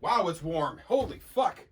Wow, it's warm. Holy fuck.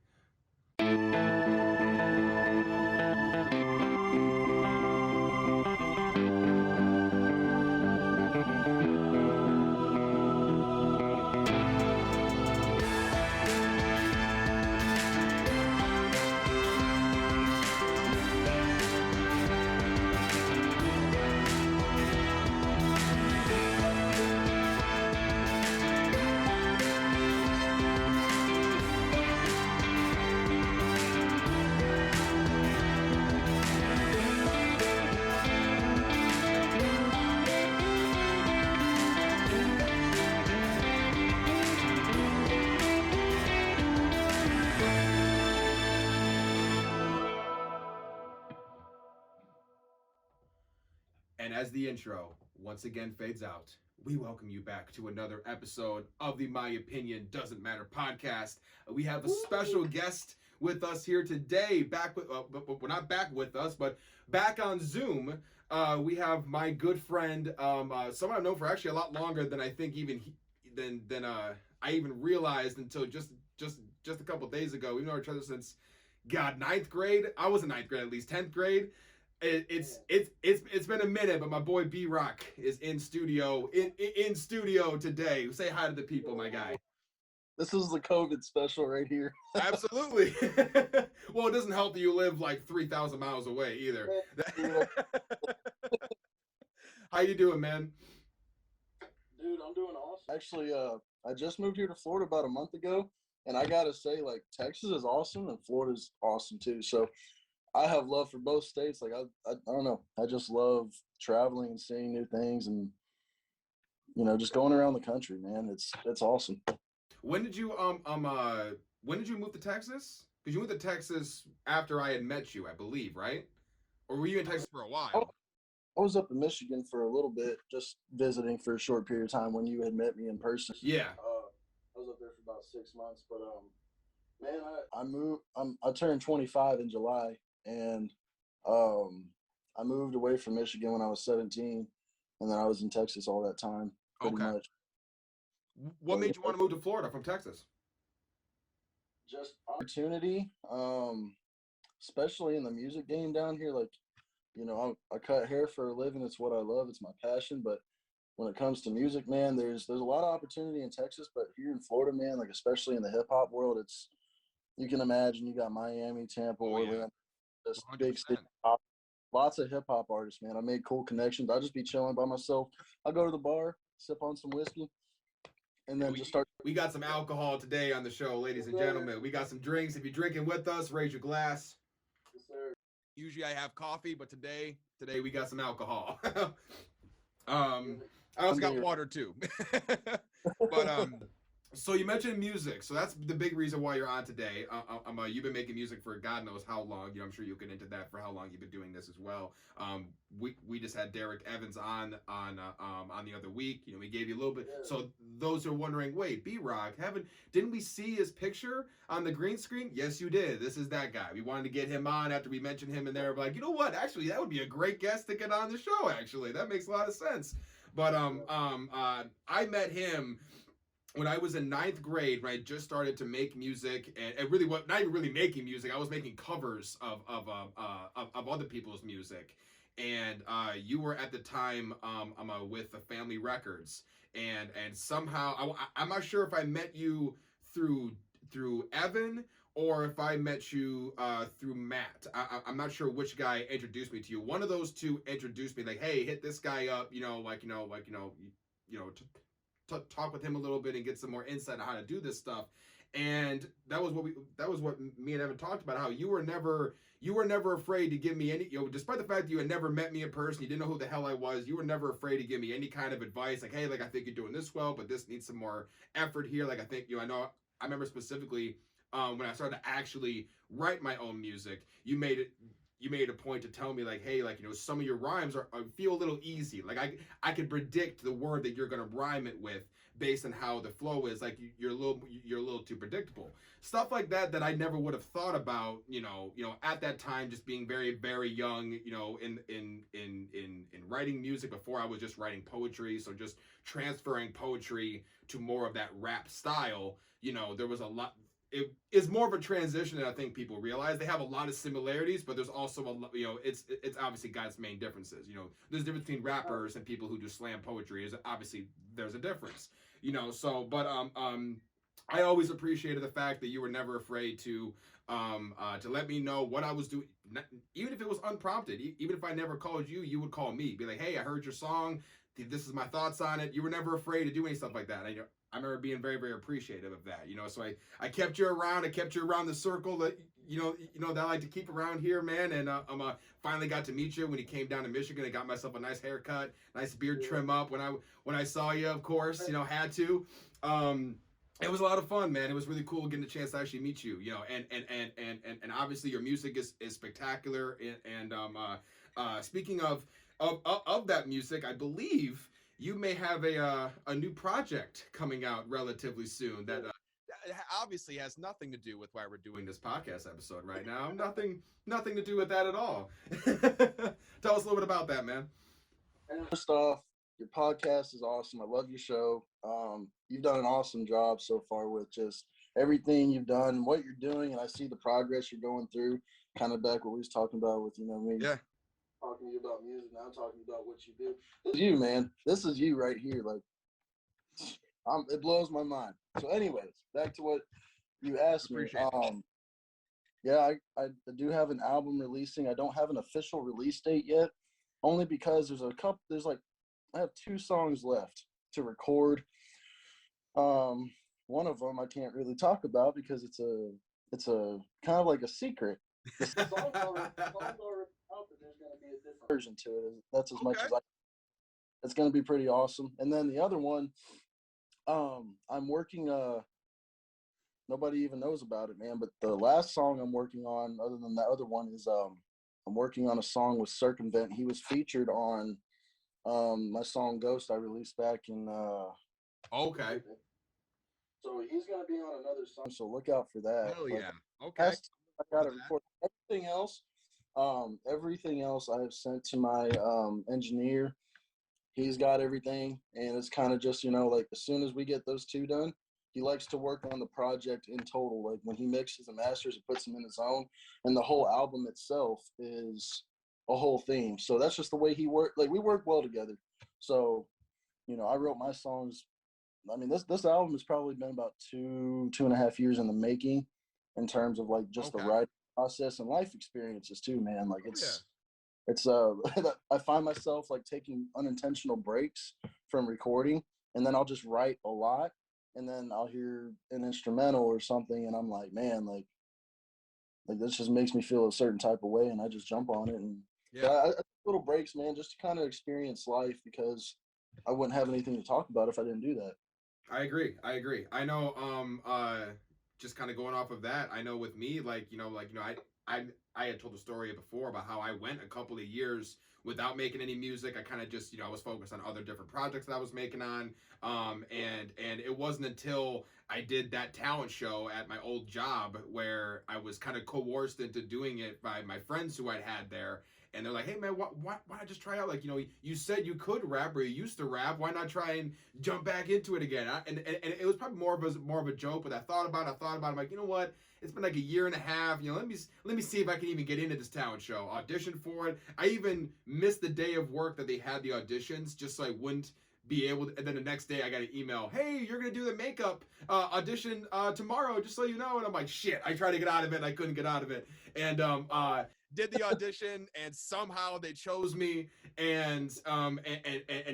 And as the intro once again fades out, we welcome you back to another episode of the My Opinion Doesn't Matter podcast. We have a special guest with us here today. Back with, well, not back with us, but back on Zoom. We have my good friend, someone I've known for actually a lot longer than I think than I even realized until just a couple days ago. We've known each other since ninth grade. I was in ninth grade, at least 10th grade. It's been a minute, but my boy B Rock is in studio today. Say hi to the people, my guy. This is the COVID special right here. Absolutely. Well, it doesn't help that you live like 3,000 miles away either. How you doing, man? Dude, I'm doing awesome. Actually, I just moved here to Florida about a month ago, and I gotta say, like, Texas is awesome and Florida's awesome too. So I have love for both states. Like, I don't know. I just love traveling and seeing new things and, just going around the country, man. It's awesome. When did you move to Texas? Because you moved to Texas after I had met you, I believe, right? Or were you in Texas for a while? I was up in Michigan for a little bit, just visiting for a short period of time when you had met me in person. Yeah. I was up there for about 6 months, but man, I moved. I turned 25 in July, and I moved away from Michigan when I was 17, and then I was in Texas all that time, pretty much. What made you want to move to Florida from Texas? Just opportunity, especially in the music game down here. Like, I cut hair for a living. It's what I love. It's my passion. But when it comes to music, man, there's a lot of opportunity in Texas, but here in Florida, man, like especially in the hip hop world, you can imagine you got Miami, Tampa, Orlando, just big city. Lots of hip hop artists, man. I made cool connections. I just be chilling by myself. I go to the bar, sip on some whiskey, and then just start. We got some alcohol today on the show, ladies and gentlemen. We got some drinks. If you're drinking with us, raise your glass. Yes, sir. Usually I have coffee, but today we got some alcohol. I also got water too. But so you mentioned music, so that's the big reason why you're on today. You've been making music for God knows how long. I'm sure you'll get into that for how long you've been doing this as well. We just had Derek Evans on the other week. We gave you a little bit. So those who are wondering, wait, B-Rock, didn't we see his picture on the green screen? Yes, you did. This is that guy. We wanted to get him on after we mentioned him, and they're like, you know what? Actually, that would be a great guest to get on the show. Actually, that makes a lot of sense. But I met him when I was in ninth grade, when I just started to make music, and really, not even really making music, I was making covers of other people's music. And you were at the time with the Family Records, and somehow I'm not sure if I met you through Evan or if I met you through Matt. I'm not sure which guy introduced me to you. One of those two introduced me, like, hey, hit this guy up, talk with him a little bit and get some more insight on how to do this stuff. And that was what me and Evan talked about, how you were never afraid to give me any, despite the fact that you had never met me in person, you didn't know who the hell I was, you were never afraid to give me any kind of advice, like, hey, like, I think you're doing this well, but this needs some more effort here. Like, I think, I remember specifically when I started to actually write my own music, you made it you made a point to tell me like, hey, like, you know, some of your rhymes are feel a little easy. Like I could predict the word that you're gonna rhyme it with based on how the flow is. Like you're a little too predictable. Stuff like that I never would have thought about. At that time, just being very very young. In writing music before I was just writing poetry. So just transferring poetry to more of that rap style. There was a lot. It is more of a transition than I think people realize. They have a lot of similarities, but there's also a lot, it's obviously got its main differences. There's a difference between rappers and people who do slam poetry. Is obviously there's a difference. But I always appreciated the fact that you were never afraid to let me know what I was doing, even if it was unprompted. Even if I never called you, you would call me, be like, hey, I heard your song. This is my thoughts on it. You were never afraid to do any stuff like that. I remember being very, very appreciative of that. So I kept you around. I kept you around the circle that that I like to keep around here, man. And finally got to meet you when you came down to Michigan. I got myself a nice haircut, nice beard trim up when I saw you. Of course, had to. It was a lot of fun, man. It was really cool getting a chance to actually meet you. And obviously your music is spectacular. And speaking of that music, I believe you may have a new project coming out relatively soon that obviously has nothing to do with why we're doing this podcast episode right now. Nothing to do with that at all. Tell us a little bit about that, man. First off, your podcast is awesome. I love your show. You've done an awesome job so far with just everything you've done, what you're doing, and I see the progress you're going through. Kind of back what we was talking about with me. Yeah. Talking to you about music, now talking about what you do. This is you, man. This is you right here. Like, it blows my mind. So, anyways, back to what you asked me. Yeah, I do have an album releasing. I don't have an official release date yet, only because I have 2 songs left to record. One of them I can't really talk about because it's a kind of like a secret. The song's already out, but there's going to be a different version to it. That's as much as it's going to be pretty awesome. And then the other one, I'm working. Nobody even knows about it, man. But the last song I'm working on, other than that other one, is I'm working on a song with Circumvent. He was featured on my song Ghost I released back in okay. So he's gonna be on another song, so look out for that. Hell yeah. Okay. I gotta record everything else I have sent to my engineer. He's got everything, and it's kind of just like as soon as we get those 2 done, he likes to work on the project in total. Like when he mixes and masters, he puts them in his own, and the whole album itself is a whole theme. So that's just the way he worked. Like we work well together. So, I wrote my songs. I mean, this album has probably been about 2.5 years in the making, in terms of like just the writing process and life experiences too, man. Like it's I find myself like taking unintentional breaks from recording, and then I'll just write a lot, and then I'll hear an instrumental or something, and I'm like, man, like this just makes me feel a certain type of way, and I just jump on it. And I little breaks, man, just to kind of experience life, because I wouldn't have anything to talk about if I didn't do that. I agree. I know. Just kind of going off of that, I know with me, I had told the story before about how I went a couple of years without making any music. I kind of just, I was focused on other different projects that I was making on. And it wasn't until I did that talent show at my old job where I was kind of coerced into doing it by my friends who I'd had there. And they're like, hey, man, why not just try out? Like, you said you could rap, or you used to rap. Why not try and jump back into it again? And it was probably more of a joke, but I thought about it. I'm like, you know what? It's been like a year and a half. Let me see if I can even get into this talent show. Audition for it. I even missed the day of work that they had the auditions just so I wouldn't be able to. And then the next day I got an email, hey, you're going to do the makeup audition tomorrow, just so you know. And I'm like, shit. I tried to get out of it, and I couldn't get out of it. And did the audition, and somehow they chose me, and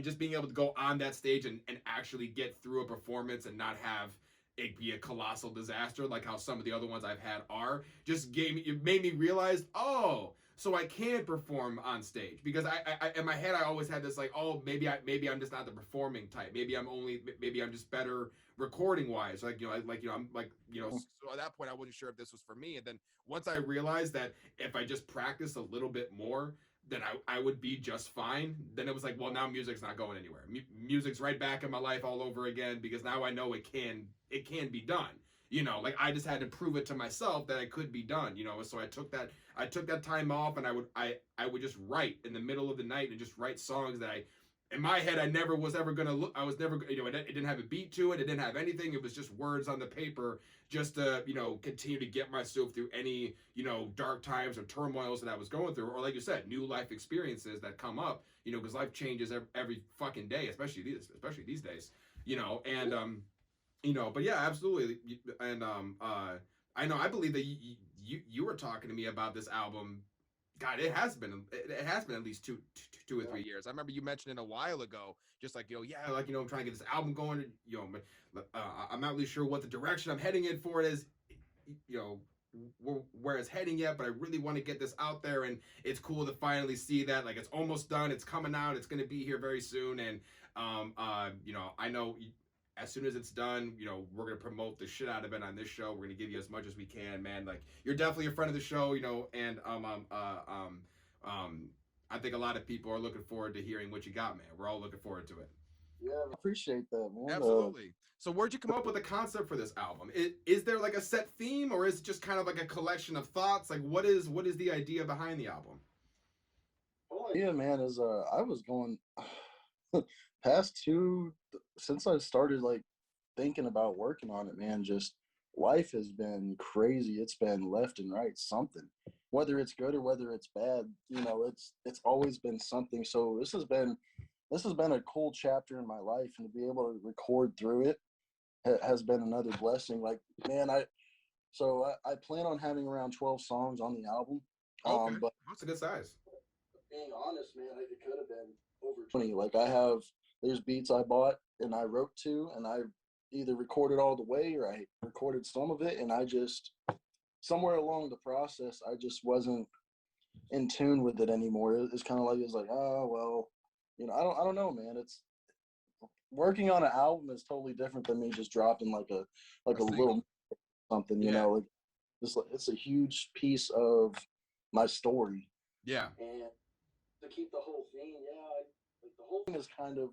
just being able to go on that stage and actually get through a performance and not have it be a colossal disaster like how some of the other ones I've had are, just it made me realize, oh, so I can perform on stage. Because I in my head I always had this like, oh, maybe I'm just not the performing type. Maybe I'm just better recording wise. Like I'm like so at that point I wasn't sure if this was for me. And then once I realized that if I just practice a little bit more, then I would be just fine. Then it was like, well, now music's not going anywhere. Music's right back in my life all over again, because now I know it can be done. Like I just had to prove it to myself that it could be done. So I took that time off, and I would just write in the middle of the night and just write songs that in my head I never was ever gonna look. I was never, it didn't have a beat to it. It didn't have anything. It was just words on the paper, just to continue to get myself through any dark times or turmoils that I was going through, or like you said, new life experiences that come up. Because life changes every fucking day, especially these days. And but yeah, absolutely. And I believe that you were talking to me about this album. God, it has been at least 2 or 3 years. I remember you mentioned it a while ago, just like yeah, like I'm trying to get this album going. I'm not really sure what the direction I'm heading in for it is, where it's heading yet, but I really want to get this out there, and it's cool to finally see that like it's almost done. It's coming out. It's going to be here very soon, and I know as soon as it's done, we're gonna promote the shit out of it on this show. We're gonna give you as much as we can, man. Like you're definitely a friend of the show, and I think a lot of people are looking forward to hearing what you got, man. We're all looking forward to it. Yeah, I appreciate that, man. Absolutely. So where'd you come up with the concept for this album? Is there like a set theme, or is it just kind of like a collection of thoughts? Like what is the idea behind the album? Yeah, man, is I was going past two since I started like thinking about working on it, man. Just life has been crazy. It's been left and right something, whether it's good or whether it's bad. It's always been something. So this has been a cool chapter in my life, and to be able to record through it has been another blessing. Like, man, I plan on having around 12 songs on the album. Okay, But that's a good size. being honest, man, it could have been over 20. Like there's beats I bought and I wrote to, and I either recorded all the way or I recorded some of it, and I just somewhere along the process I just wasn't in tune with it anymore. It's kind of like it's like, oh well, I don't know, man. It's working on an album is totally different than me just dropping like a little something, Yeah. Like it's a huge piece of my story. Yeah. And to keep the whole thing, like the whole thing is kind of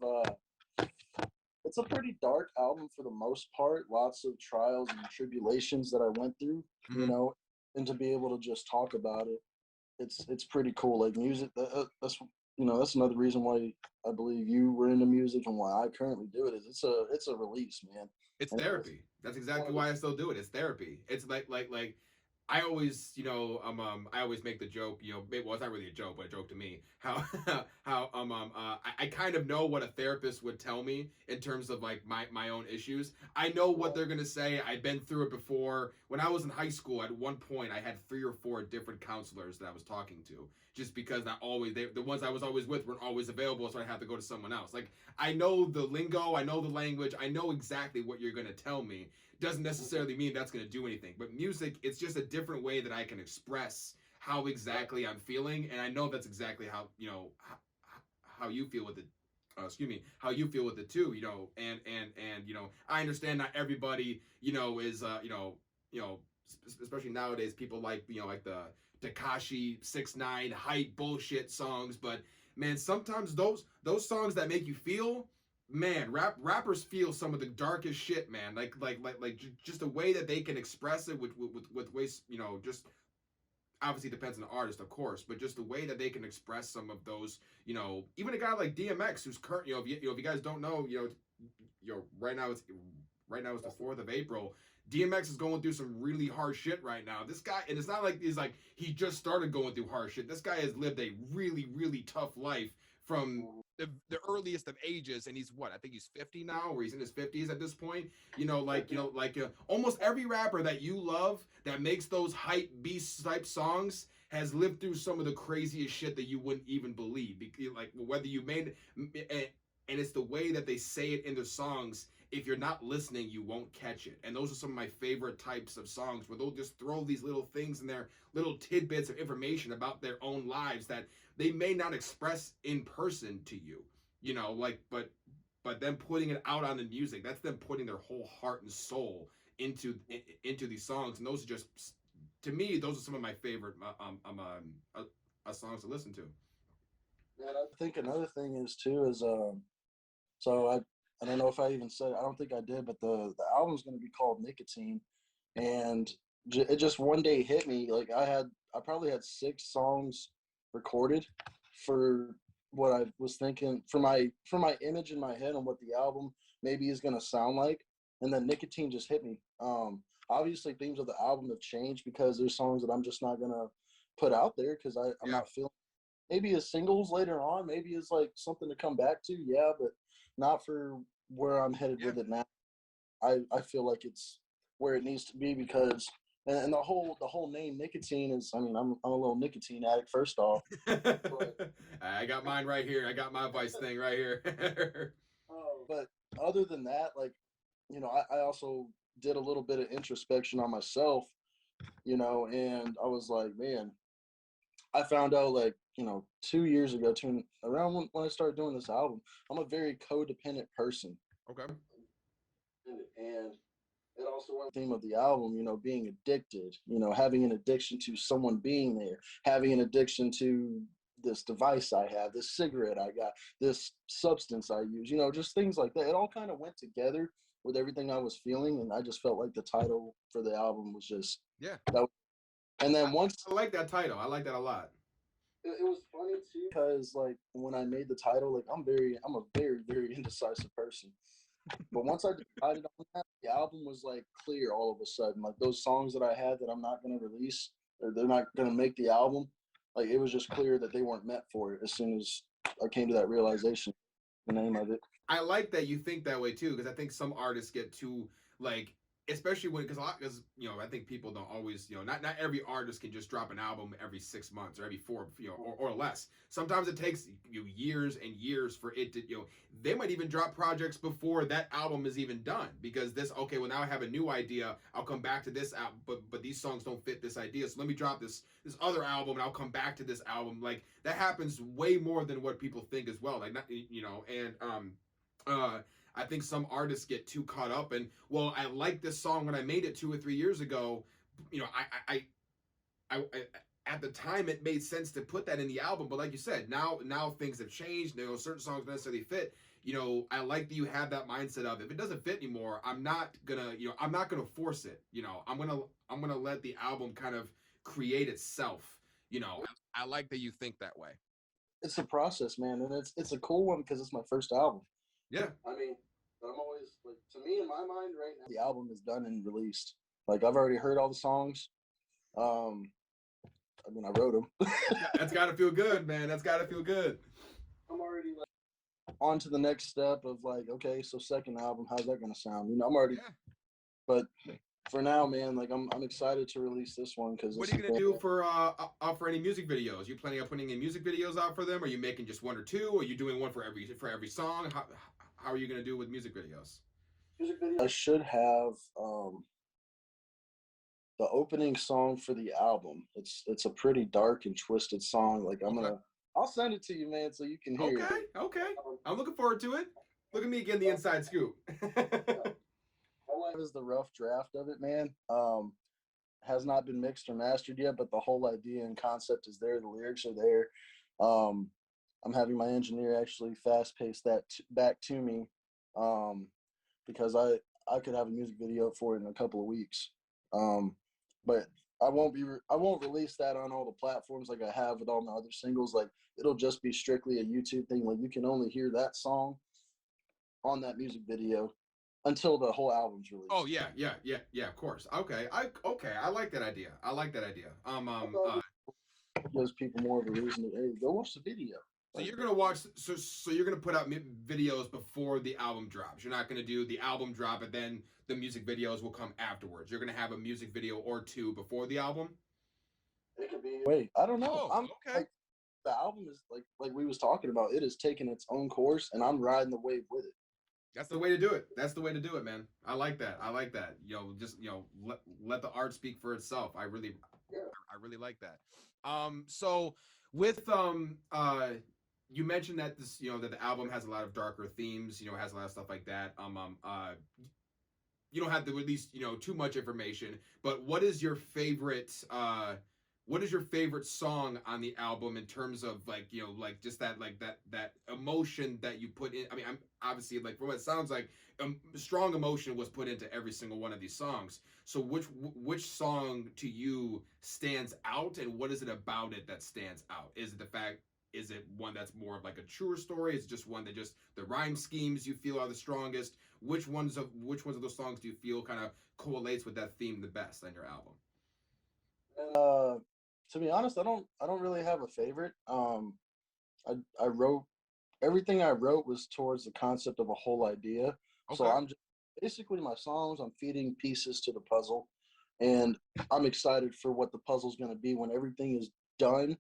it's a pretty dark album for the most part. Lots of trials and tribulations that I went through, Mhm. and to be able to just talk about it, it's pretty cool. Like music, that's another reason why I believe you were into music and why I currently do it. Is it's a release, man. It's And therapy. That's exactly why I still do it. It's therapy. It's like I always, I always make the joke, well, it's not really a joke, but a joke to me. I kind of know what a therapist would tell me in terms of like my own issues. I know what they're gonna say. I've been through it before. When I was in high school, at one point, I had 3 or 4 different counselors that I was talking to, just because the ones I was always with weren't always available, so I had to go to someone else. Like I know the lingo, I know the language, I know exactly what you're gonna tell me. Doesn't necessarily mean that's going to do anything, but music, it's just a different way that I can express how exactly I'm feeling, and I know that's exactly how you feel with it. How you feel with it too, and I understand not everybody is especially nowadays, people like like the Takashi 6ix9ine hype bullshit songs, but man, sometimes those songs that make you feel, man, rappers feel some of the darkest shit, man. Just the way that they can express it with ways, just obviously depends on the artist, of course, but just the way that they can express some of those, even a guy like DMX, who's current, if you guys don't know, right now it's the 4th of April. DMX is going through some really hard shit right now. This guy, and it's not like he just started going through hard shit. This guy has lived a really, really tough life from the earliest of ages, and he's what, I think he's 50 now, or he's in his 50s at this point. Almost every rapper that you love that makes those hype beast type songs has lived through some of the craziest shit that you wouldn't even believe. Like whether you made it, and it's the way that they say it in their songs. if you're not listening, you won't catch it. And those are some of my favorite types of songs where they'll just throw these little things in there, little tidbits of information about their own lives that they may not express in person to you. You know, like but them putting it out on the music, that's them putting their whole heart and soul into these songs, and those are just, to me, those are some of my favorite songs to listen to. And I think another thing is too is so I don't know if I even said, I don't think I did, but the album's going to be called Nicotine, and it just one day hit me, like I probably had 6 songs recorded for what I was thinking for my image in my head on what the album maybe is going to sound like, and then Nicotine just hit me. Obviously themes of the album have changed because there's songs that I'm just not going to put out there because I'm not feeling, maybe as singles later on, maybe it's like something to come back to, yeah, but not for where I'm headed with it now. I feel like it's where it needs to be because and the whole name Nicotine is, I mean, I'm a little nicotine addict first off. But, I got mine right here. I got my vice thing right here. but other than that, like, I also did a little bit of introspection on myself, and I was like, man, I found out like, 2 years ago, around when I started doing this album, I'm a very codependent person. Okay. And it also went theme of the album, being addicted, having an addiction to someone being there, having an addiction to this device I have, this cigarette I got, this substance I use, just things like that. It all kind of went together with everything I was feeling, and I just felt like the title for the album was just that. And then once I like that title, I like that a lot. It was funny too because like when I made the title, like I'm a very very indecisive person. But once I decided on that, the album was like clear all of a sudden. Like those songs that I had that I'm not gonna release or they're not gonna make the album, like it was just clear that they weren't meant for it as soon as I came to that realization, the name of it. I like that you think that way too, because I think some artists get too like, especially when because I think people don't always, not every artist can just drop an album every 6 months or every 4, or less. Sometimes it takes years and years for it to, they might even drop projects before that album is even done because well, now I have a new idea, I'll come back to this album, but these songs don't fit this idea, so let me drop this other album and I'll come back to this album. Like that happens way more than what people think as well. Like, not, and I think some artists get too caught up and, well, I liked this song when I made it 2 or 3 years ago. I at the time it made sense to put that in the album, but like you said, now things have changed. Certain songs don't necessarily fit. I like that you have that mindset of, if it doesn't fit anymore, I'm not gonna force it. I'm gonna let the album kind of create itself. I like that you think that way. It's a process, man, and it's a cool one because it's my first album. Yeah. I mean, I'm always like, to me in my mind right now, the album is done and released. Like I've already heard all the songs. I mean, I wrote them. That's gotta feel good, man. That's gotta feel good. I'm already like on to the next step of like, okay, so second album, how's that gonna sound? I'm already. Yeah. But for now, man, like I'm excited to release this one because. What are you gonna do for any music videos? You planning on putting any music videos out for them? Are you making just 1 or 2? Or are you doing one for every song? How are you gonna do with music videos? I should have the opening song for the album. It's a pretty dark and twisted song. Like I'll send it to you, man, so you can hear it. Okay. I'm looking forward to it. Look at me getting the inside scoop. All I have is the rough draft of it, man. Has not been mixed or mastered yet, but the whole idea and concept is there. The lyrics are there. I'm having my engineer actually fast pace that back to me, because I could have a music video for it in a couple of weeks. But I won't release that on all the platforms like I have with all my other singles. Like it'll just be strictly a YouTube thing. Like you can only hear that song on that music video until the whole album's released. Oh yeah, of course. Okay, I like that idea. Gives people more of a reason to, hey, go watch the video. So you're gonna watch. So you're gonna put out videos before the album drops. You're not gonna do the album drop and then the music videos will come afterwards. You're gonna have a music video or 2 before the album. It could be. Wait, I don't know. Oh, okay. The album is like we was talking about. It is taking its own course, and I'm riding the wave with it. That's the way to do it. That's the way to do it, man. I like that. I like that. Just let the art speak for itself. I really like that. So with you mentioned that this that the album has a lot of darker themes. Has a lot of stuff like that. You don't have to release too much information, but what is your favorite song on the album in terms of like just that emotion that you put in? I mean, I'm obviously, like, from what it sounds like, strong emotion was put into every single one of these songs. So which song to you stands out, and what is it about it that stands out? Is it one that's more of like a truer story? Is it just one that just the rhyme schemes you feel are the strongest? Which ones of those songs do you feel kind of correlates with that theme the best on your album? Uh, to be honest, I don't really have a favorite. I wrote everything I wrote was towards the concept of a whole idea. So Okay. I'm just basically my songs. I'm feeding pieces to the puzzle, and I'm excited for what the puzzle's going to be when everything is done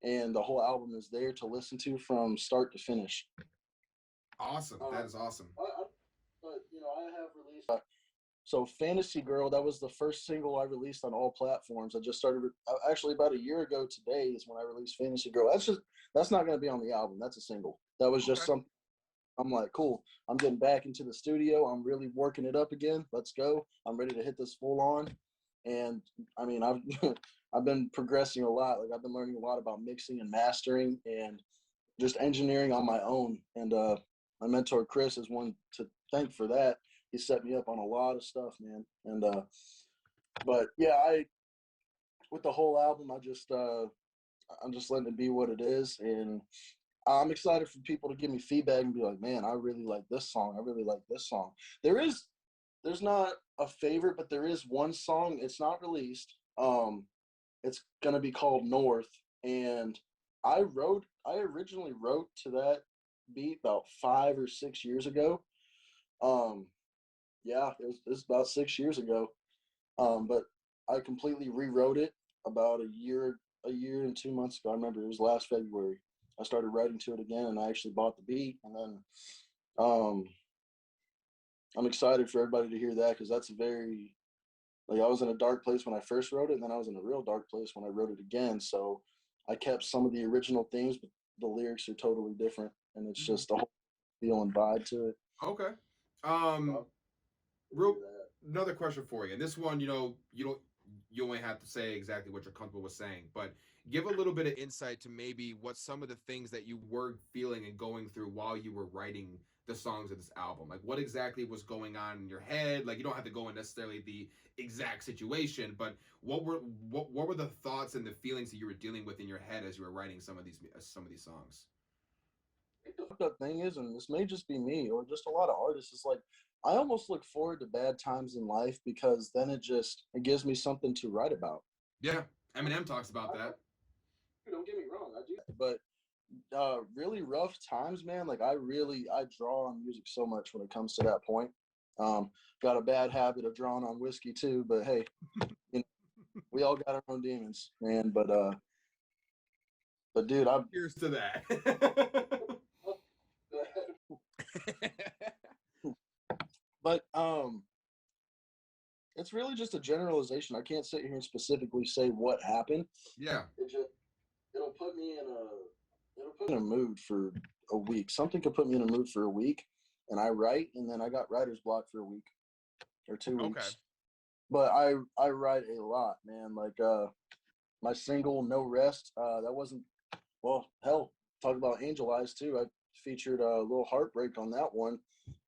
and the whole album is there to listen to from start to finish. Awesome. That is awesome. But I have released. So Fantasy Girl, that was the first single I released on all platforms. I just started actually about a year ago today is when I released Fantasy Girl. That's not going to be on the album. That's a single. That was just Okay. something. I'm like, cool. I'm getting back into the studio. I'm really working it up again. Let's go. I'm ready to hit this full on. And I mean, I've I've been progressing a lot. Like I've been learning a lot about mixing and mastering and just engineering on my own. And my mentor Chris is one to thank for that. He set me up on a lot of stuff, man. And but yeah, I with the whole album, I'm just letting it be what it is, and I'm excited for people to give me feedback and be like, man, I really like this song. I really like this song. There's not a favorite, but there is one song. It's not released. It's gonna be called North, and I originally wrote to that beat about 5 or 6 years ago. Um, yeah, it was about 6 years ago. But I completely rewrote it about a year and 2 months ago. I remember it was last February. I started writing to it again, and I actually bought the beat, and then um, I'm excited for everybody to hear that because that's a very like I was in a dark place when I first wrote it, and then I was in a real dark place when I wrote it again. So I kept some of the original themes, but the lyrics are totally different, and it's Mhm. just a whole feel and vibe to it. Okay. So Um, I'll do real that. Another question for you, and this one, you only have to say exactly what you're comfortable with saying, but give a little bit of insight to maybe what some of the things that you were feeling and going through while you were writing the songs of this album. Like, what exactly was going on in your head? Like, you don't have to go in necessarily the exact situation, but what were the thoughts and the feelings that you were dealing with in your head as you were writing some of these songs? The fucked up thing is, and this may just be me or just a lot of artists, is like I almost look forward to bad times in life because then it gives me something to write about. Yeah, Eminem talks about that. Don't get me wrong, I do. But really rough times, man. Like I draw on music so much when it comes to that point. Um, got a bad habit of drawing on whiskey too, but hey, you know, we all got our own demons, man. But dude, I Here's to that. but it's really just a generalization. I can't sit here and specifically say what happened. Yeah. It just it'll put me in a mood for a week. Something could put me in a mood for a week, and I write, and then I got writer's block for a week or two Okay. weeks. But I write a lot, man. Like my single "No Rest," that wasn't well. Hell, talk about Angel Eyes too. I featured a little heartbreak on that one.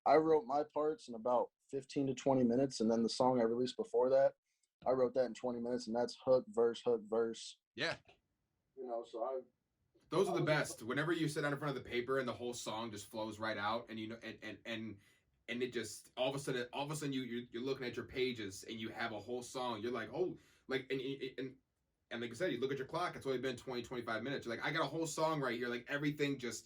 I wrote my parts in about 15 to 20 minutes, and then the song I released before that, I wrote that in 20 minutes, and that's hook, verse, hook, verse. Yeah. So Those are I the was best. Whenever you sit down in front of the paper and the whole song just flows right out, and and it just all of a sudden you're looking at your pages and you have a whole song. You're like, oh, like and like I said, you look at your clock. It's only been 20-25 minutes. You're like, I got a whole song right here. Like everything just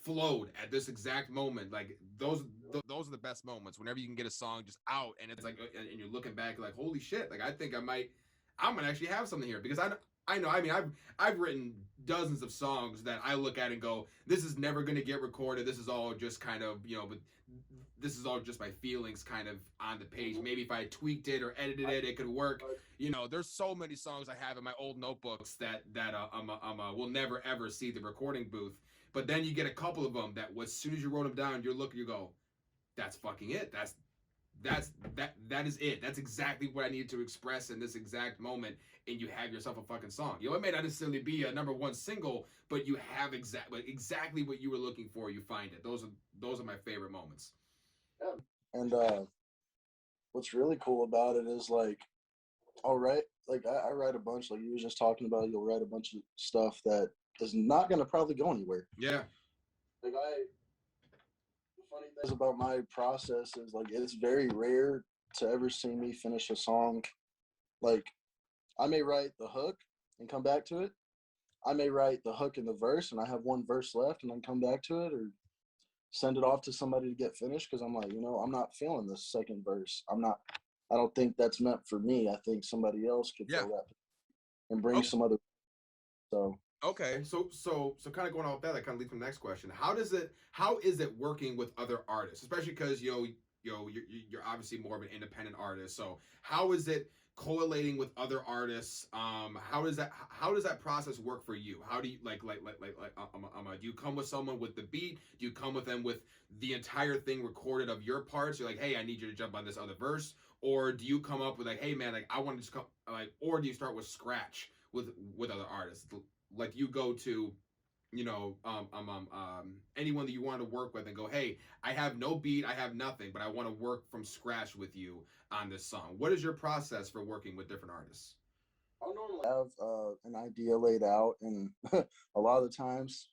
flowed at this exact moment. Like those are the best moments. Whenever you can get a song just out and it's like, and you're looking back like, holy shit! Like I think I'm gonna actually have something here because I know. I mean, I've written dozens of songs that I look at and go, this is never gonna get recorded. This is all just kind of but this is all just my feelings kind of on the page. Maybe if I tweaked it or edited it, it could work. You know, there's so many songs I have in my old notebooks that will never ever see the recording booth. But then you get a couple of them that, as soon as you wrote them down, you're looking, you go, that's fucking it. That is it. That's exactly what I needed to express in this exact moment, and you have yourself a fucking song. You know, it may not necessarily be a #1 single, but you have exactly what you were looking for. You find it. Those are my favorite moments. Yeah. And what's really cool about it is like, all right, like I write a bunch, like you were just talking about. You'll write a bunch of stuff that is not going to probably go anywhere. Yeah. Like the funny thing about my process is like it's very rare to ever see me finish a song. Like I may write the hook and come back to it. I may write the hook and the verse and I have one verse left and then come back to it, or send it off to somebody to get finished because I'm like, I'm not feeling this second verse. I don't think that's meant for me. I think somebody else could fill that and bring some other. So okay, so kind of going off that kind of leads to the next question. How is it working with other artists, especially because you're obviously more of an independent artist. So how is it correlating with other artists? How does that process work for you? How do you do you come with someone with the beat? Do you come with them with the entire thing recorded of your parts? You're like, hey, I need you to jump on this other verse, or do you come up with like, hey man, like I want to just come or do you start with scratch with other artists? Like you go to anyone that you want to work with and go, hey, I have no beat, I have nothing, but I want to work from scratch with you on this song. What is your process for working with different artists? I'll normally have an idea laid out, and a lot of the times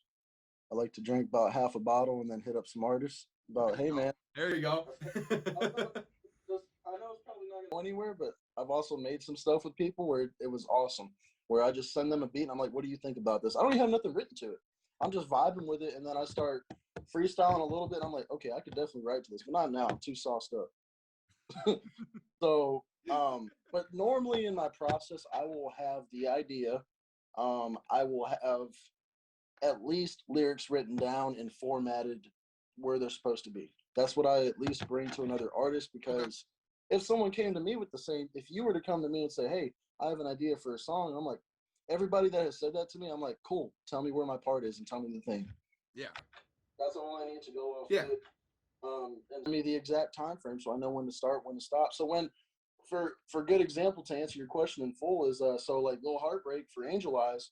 I like to drink about half a bottle and then hit up some artists about, hey man, there you go. I know it's probably not going to go anywhere, but I've also made some stuff with people where it was awesome, where I just send them a beat and I'm like, what do you think about this? I don't even have nothing written to it. I'm just vibing with it, and then I start freestyling a little bit. I'm like, okay, I could definitely write to this, but not now. I'm too sauced up. So, but normally in my process, I will have the idea. I will have at least lyrics written down and formatted where they're supposed to be. That's what I at least bring to another artist, because if someone came to me with the same, if you were to come to me and say, hey, I have an idea for a song, I'm like, everybody that has said that to me, I'm like, cool, tell me where my part is and tell me the thing. Yeah. That's all I need to go off with. And tell me the exact time frame so I know when to start, when to stop. So when, for good example, to answer your question in full, is so like Little Heartbreak for Angel Eyes,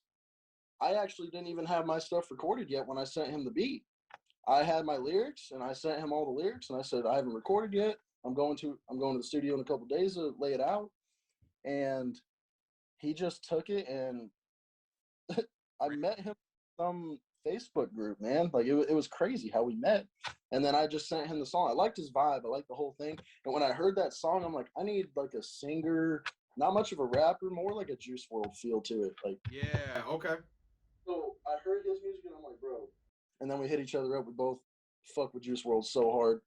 I actually didn't even have my stuff recorded yet when I sent him the beat. I had my lyrics and I sent him all the lyrics and I said, I haven't recorded yet. I'm going to the studio in a couple of days to lay it out. And he just took it, and I met him in some Facebook group, man. Like it was crazy how we met. And then I just sent him the song. I liked his vibe. I liked the whole thing. And when I heard that song, I'm like, I need like a singer, not much of a rapper, more like a Juice WRLD feel to it. Like, yeah, okay. So I heard his music and I'm like, bro. And then we hit each other up. We both fuck with Juice WRLD so hard.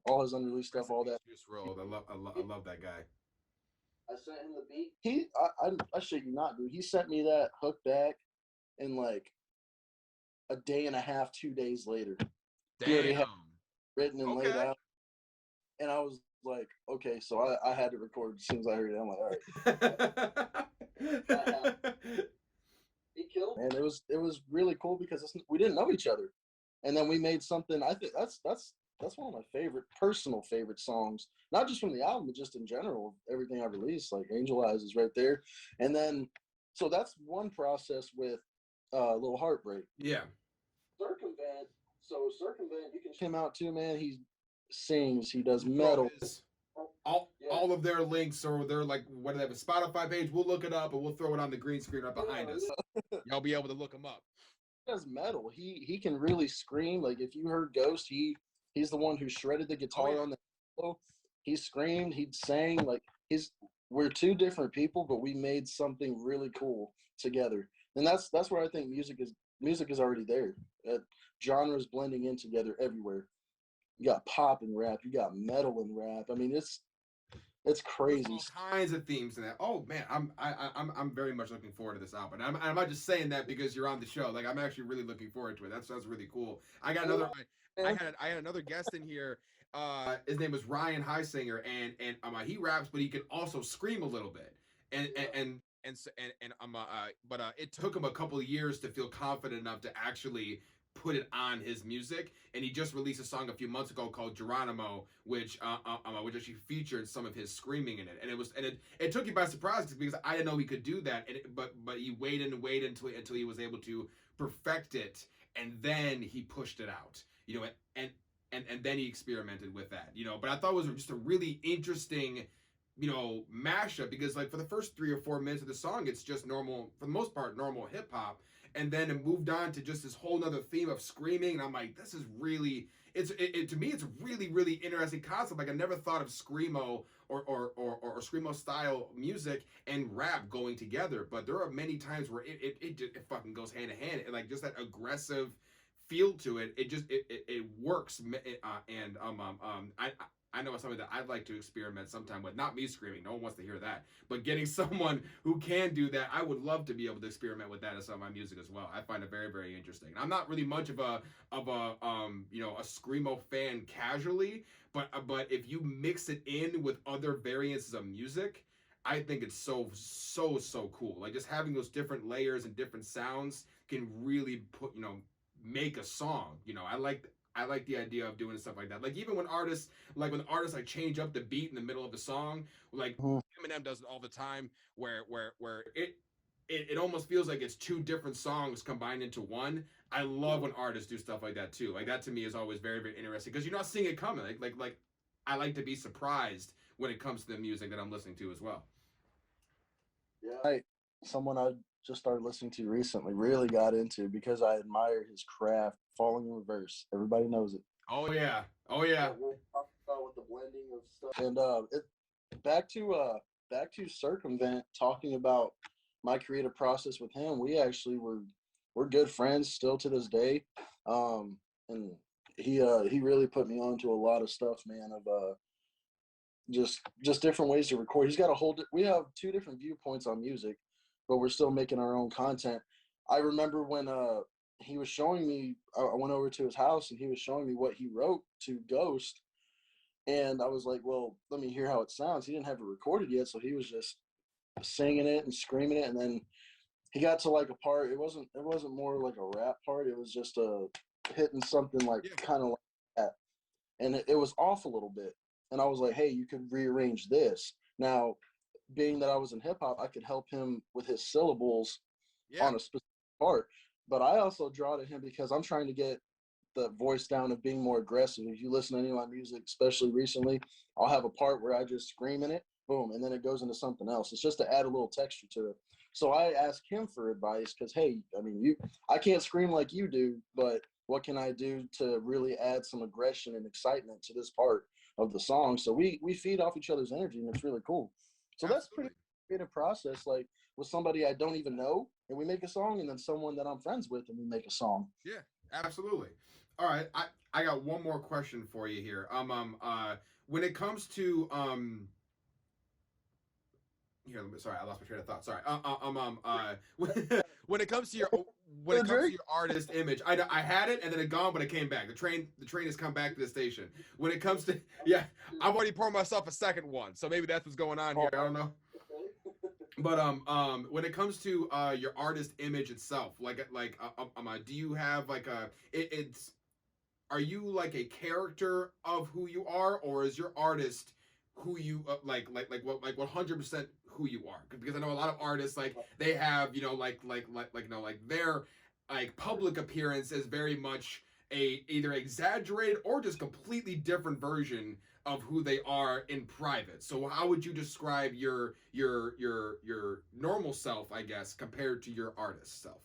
All his unreleased stuff, all that. Juice WRLD. I love that guy. I sent him the beat. I shit you not, dude. He sent me that hook back in like a day and a half, 2 days later. Damn. He already had written and laid out. And I was like, okay, so I had to record as soon as I heard it. I'm like, all right. He killed. And it was really cool because we didn't know each other. And then we made something. I think that's one of my personal favorite songs, not just from the album, but just in general, everything I released. Like Angel Eyes is right there. And then, so that's one process with Little Heartbreak. Yeah. Circumvent, you can check him out too, man. He sings, he does metal. All of their links, or their like, what do they have, a Spotify page? We'll look it up and we'll throw it on the green screen right behind us. Y'all be able to look him up. He does metal. He can really scream. Like if you heard Ghost, he's the one who shredded the guitar on the show. He screamed, he sang. Like we're two different people, but we made something really cool together. And that's where I think music is already there. Genres blending in together everywhere. You got pop and rap, you got metal and rap. I mean, it's crazy. There's all kinds of themes in that. Oh man, I'm very much looking forward to this album. I'm not just saying that because you're on the show. Like I'm actually really looking forward to it. That's really cool. I had another guest in here, his name was Ryan Highsinger, and he raps, but he can also scream a little bit. And Yeah. but it took him a couple of years to feel confident enough to actually put it on his music. And he just released a song a few months ago called Geronimo, which actually featured some of his screaming in it. And it took you by surprise because I didn't know he could do that. But he waited and waited until he was able to perfect it, and then he pushed it out. And then he experimented with that. But I thought it was just a really interesting mashup, because like for the first 3 or 4 minutes of the song, it's just normal, for the most part, normal hip hop, and then it moved on to just this whole other theme of screaming, and I'm like, this is really, to me, it's a really really interesting concept. Like I never thought of screamo or screamo style music and rap going together, but there are many times where it fucking goes hand in hand, and like just that aggressive feel to it. It works. And I know it's something that I'd like to experiment sometime with. Not me screaming, no one wants to hear that. But getting someone who can do that, I would love to be able to experiment with that in some of my music as well. I find it very, very interesting. I'm not really much of a a screamo fan casually, but if you mix it in with other variants of music, I think it's so cool. Like just having those different layers and different sounds can really make a song. I like the idea of doing stuff like that. Like even when artists like change up the beat in the middle of the song, like Mhm. Eminem does it all the time, where it almost feels like it's two different songs combined into one. I love when artists do stuff like that too. Like that to me is always very very interesting because you're not seeing it coming. Like I like to be surprised when it comes to the music that I'm listening to as well. Yeah. Someone I just started listening to recently really got into because I admire his craft. Falling in Reverse. Everybody knows it. Oh yeah, oh yeah, We'll talk about with the blending of stuff. And back to Circumvent, talking about my creative process with him. We actually we're good friends still to this day. And he really put me on to a lot of stuff, man, of just different ways to record. He's got a whole we have two different viewpoints on music, but we're still making our own content. I remember when he was showing me, I went over to his house and he was showing me what he wrote to Ghost, and I was like, well, let me hear how it sounds. He didn't have it recorded yet, so he was just singing it and screaming it, and then he got to like a part. It wasn't more like a rap part. It was just hitting something like yeah. kind of like that, and it was off a little bit. And I was like, hey, you could rearrange this. Now, being that I was in hip hop, I could help him with his syllables Yeah. on a specific part. But I also draw to him because I'm trying to get the voice down of being more aggressive. If you listen to any of my music, especially recently, I'll have a part where I just scream in it, boom, and then it goes into something else. It's just to add a little texture to it. So I asked him for advice because, hey, I mean, I can't scream like you do, but what can I do to really add some aggression and excitement to this part of the song? So we feed off each other's energy, and it's really cool. So that's pretty Absolutely. creative process. Like with somebody I don't even know, and we make a song, and then someone that I'm friends with, and we make a song. Yeah, absolutely. All right, I got one more question for you here. When it comes to here, sorry, I lost my train of thought. Sorry. When it comes to your artist image, I had it and then it gone, but it came back. The train has come back to the station. When it comes to yeah, I've already poured myself a second one, so maybe that's what's going on here. I don't know. But when it comes to your artist image itself, do you have like it's are you like a character of who you are, or is your artist who you what like 100% who you are? Because I know a lot of artists like they have their like public appearance is very much a either exaggerated or just completely different version of who they are in private. So how would you describe your normal self, I guess, compared to your artist self?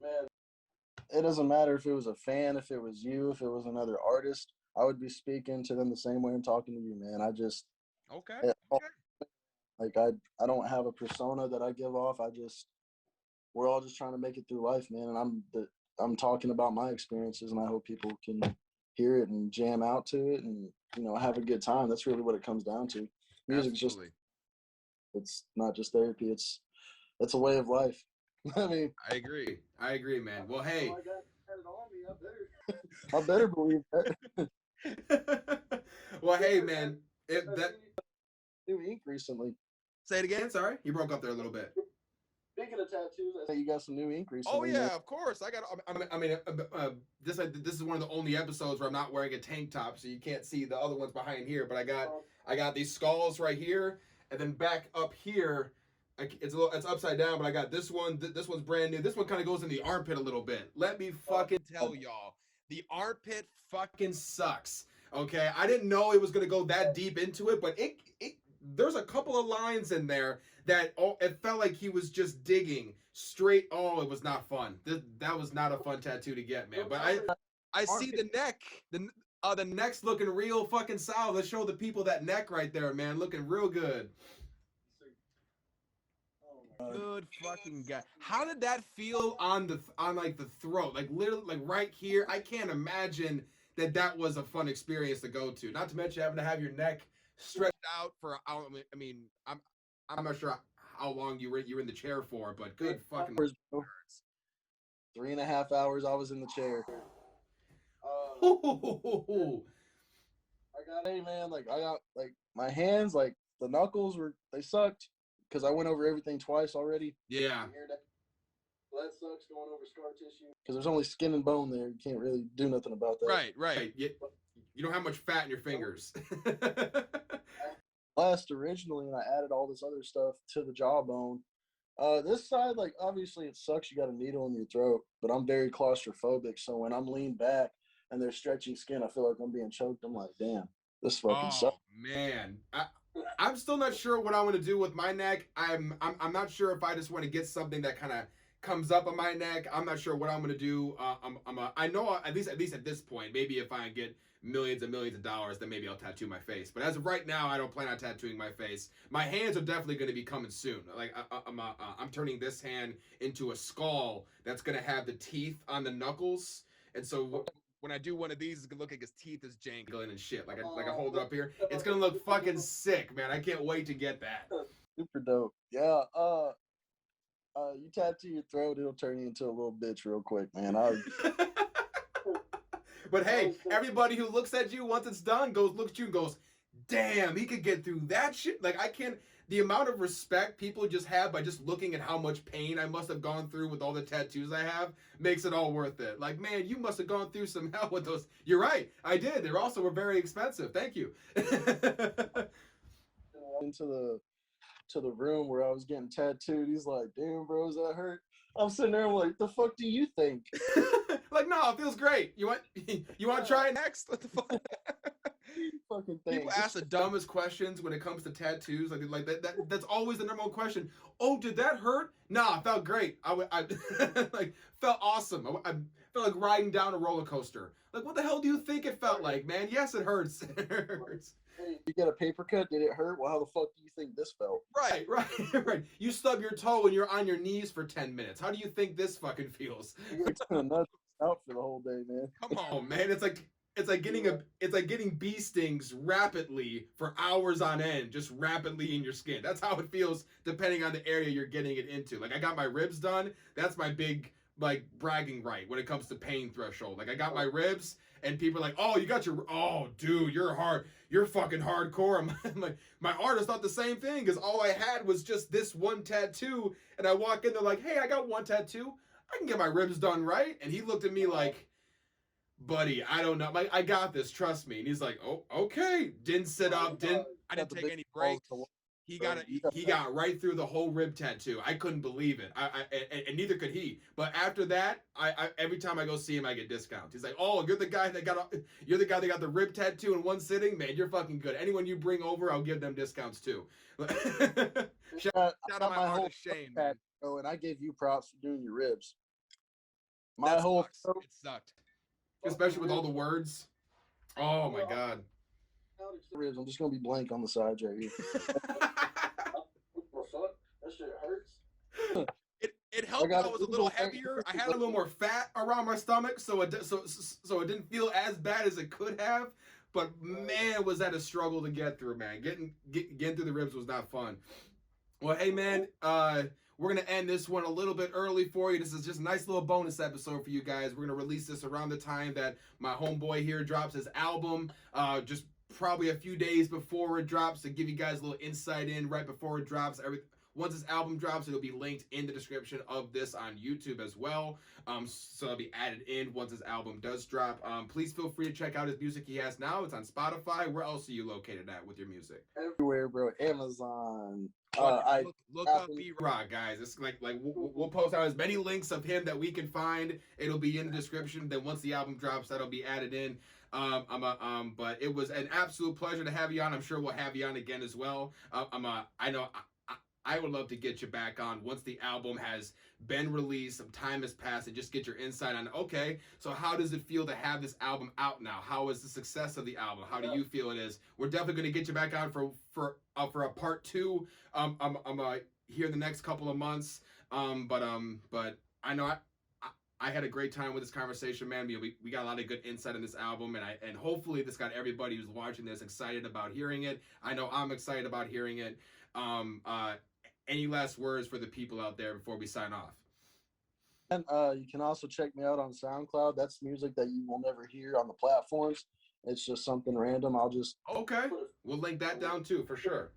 Man, it doesn't matter if it was a fan, if it was you, if it was another artist. I would be speaking to them the same way I'm talking to you, man. Okay. It, Okay. like I don't have a persona that I give off. We're all just trying to make it through life, man. And I'm talking about my experiences, and I hope people can hear it and jam out to it, and have a good time. That's really what it comes down to. Music's just Absolutely. it's not just therapy. It's a way of life. I mean, I agree. I agree, man. Well, hey, I better believe that. Well, hey, man. New ink recently. Say it again. Sorry, you broke up there a little bit. Speaking of tattoos, I think you got some new ink recently. Oh yeah, of course. This is one of the only episodes where I'm not wearing a tank top, so you can't see the other ones behind here. But I got these skulls right here, and then back up here, it's upside down. But I got this one. This one's brand new. This one kind of goes in the armpit a little bit. Let me fucking tell y'all, the armpit fucking sucks. Okay, I didn't know it was gonna go that deep into it, but it there's a couple of lines in there that it felt like he was just digging straight. Oh, it was not fun. That was not a fun tattoo to get, man. But I see the neck. The neck's looking real fucking solid. Let's show the people that neck right there, man. Looking real good. Good fucking guy. How did that feel on like the throat? Like literally like right here. I can't imagine that was a fun experience to go to. Not to mention having to have your neck stretched out for. I mean, I'm not sure how long you were in the chair for, but good fucking. 3.5 hours I was in the chair. Hey man, like I got like my hands, like the knuckles they sucked because I went over everything twice already. Yeah. That sucks going over scar tissue because there's only skin and bone there. You can't really do nothing about that. Right. You don't have much fat in your fingers. Last originally, and I added all this other stuff to the jawbone. This side, like obviously it sucks. You got a needle in your throat, but I'm very claustrophobic. So when I'm leaned back and they're stretching skin, I feel like I'm being choked. I'm like, damn, this fucking sucks. Man, I'm still not sure what I want to do with my neck. I'm not sure if I just want to get something that kind of comes up on my neck. I'm not sure what I'm gonna do. I know at least at this point, maybe if I get millions and millions of dollars, then maybe I'll tattoo my face. But as of right now, I don't plan on tattooing my face. My hands are definitely going to be coming soon. Like I'm turning this hand into a skull that's going to have the teeth on the knuckles, and so when I do one of these, it's gonna look like his teeth is jangling and shit. Like I hold it up here, it's gonna look fucking sick, man. I can't wait to get that. Super dope. Yeah. You tattoo your throat, it'll turn you into a little bitch real quick, man. But hey, everybody who looks at you once it's done looks at you and goes, damn, he could get through that shit. Like I can't. The amount of respect people just have by just looking at how much pain I must have gone through with all the tattoos I have makes it all worth it. Like, man, you must have gone through some hell with those. You're right, I did. They also were very expensive. Thank you. Into the room where I was getting tattooed. He's like, damn, bro, does that hurt? I'm sitting there, I'm like, the fuck do you think? Like, no, it feels great. You want to try it next? What the fuck? Fucking thing. People ask the dumbest questions when it comes to tattoos. Like that's always the number one question. Oh, did that hurt? Nah, it felt great. I like felt awesome. I felt like riding down a roller coaster. Like, what the hell do you think it felt like, man? Yes, it hurts. It hurts. Hey, you get a paper cut, did it hurt? Well, how the fuck do you think this felt? Right. You stub your toe and you're on your knees for 10 minutes. How do you think this fucking feels? You're nuts out for the whole day, man. Come on, man. It's like getting bee stings rapidly for hours on end, just rapidly in your skin. That's how it feels depending on the area you're getting it into. Like I got my ribs done. That's my big like bragging right when it comes to pain threshold. Like I got my ribs and people are like, oh, you got your, oh dude, you're fucking hardcore. I'm like, my artist thought the same thing because all I had was just this one tattoo, and I walk in, they're like, hey, I got one tattoo. I can get my ribs done, right? And he looked at me like, buddy, I don't know. Like, I got this, trust me. And he's like, oh, okay. Didn't sit up, I didn't take any breaks. He got right through the whole rib tattoo. I couldn't believe it. And neither could he. But after that, I every time I go see him, I get discounts. He's like, "Oh, you're the guy that got the rib tattoo in one sitting, man. You're fucking good. Anyone you bring over, I'll give them discounts too." shout out my artist Shane, man. Oh, and I gave you props for doing your ribs. It sucked, especially with all the words. Oh my god. Ribs. I'm just gonna be blank on the sides right here. That shit hurts. It helped. I was a little heavier. I had a little more fat around my stomach, so it didn't feel as bad as it could have. But man, was that a struggle to get through, man. Getting through the ribs was not fun. Well, hey man, we're gonna end this one a little bit early for you. This is just a nice little bonus episode for you guys. We're gonna release this around the time that my homeboy here drops his album. Just probably a few days before it drops to give you guys a little insight in right before it drops. Once this album drops, it'll be linked in the description of this on YouTube as well. So it'll be added in once his album does drop. Please feel free to check out his music he has now. It's on Spotify. Where else are you located at with your music? Everywhere, bro. Amazon. Look up B-Rock, guys. It's like we'll post out as many links of him that we can find. It'll be in the description. Then once the album drops, that'll be added in. But it was an absolute pleasure to have you on. I'm sure we'll have you on again as well. I would love to get you back on once the album has been released, some time has passed, and just get your insight on, okay, so how does it feel to have this album out now? How is the success of the album? How do you feel it is? We're definitely going to get you back on for a part 2 here in the next couple of months. But I know I had a great time with this conversation, man. We got a lot of good insight in this album, and hopefully this got everybody who's watching this excited about hearing it. I know I'm excited about hearing it. Any last words for the people out there before we sign off? And you can also check me out on SoundCloud. That's music that you will never hear on the platforms. It's just something random. Okay. We'll link that down too, for sure.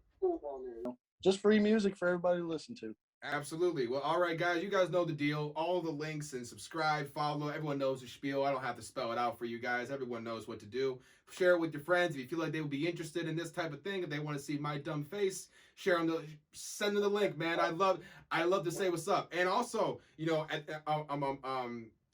Just free music for everybody to listen to. Absolutely. Well, all right, guys. You guys know the deal. All the links and subscribe, follow. Everyone knows the spiel. I don't have to spell it out for you guys. Everyone knows what to do. Share it with your friends. If you feel like they would be interested in this type of thing, if they want to see my dumb face, send them the link, man. I love to say what's up. And also,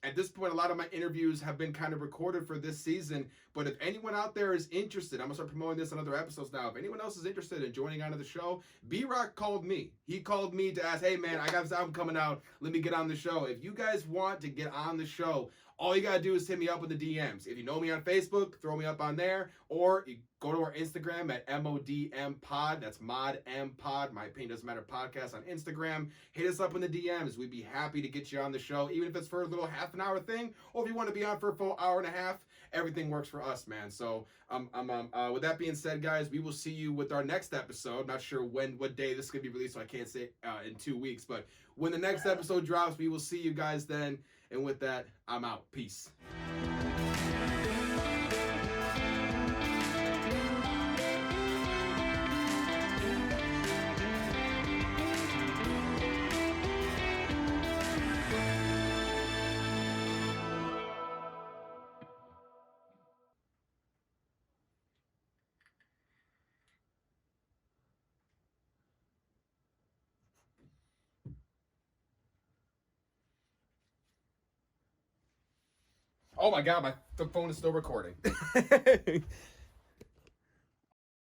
at this point, a lot of my interviews have been kind of recorded for this season. But if anyone out there is interested, I'm going to start promoting this on other episodes now. If anyone else is interested in joining onto the show, B-Rock called me. He called me to ask, hey, man, I got this album coming out. Let me get on the show. If you guys want to get on the show, all you got to do is hit me up with the DMs. If you know me on Facebook, throw me up on there. Or you go to our Instagram at MODMPod. That's Mod M Pod. My Opinion Doesn't Matter podcast on Instagram. Hit us up in the DMs. We'd be happy to get you on the show, even if it's for a little half an hour thing, or if you want to be on for a full hour and a half. Everything works for us, man. So with that being said, guys, we will see you with our next episode. Not sure what day this is going to be released, so I can't say in 2 weeks. But when the next episode drops, we will see you guys then. And with that, I'm out. Peace. Oh my God, the phone is still recording.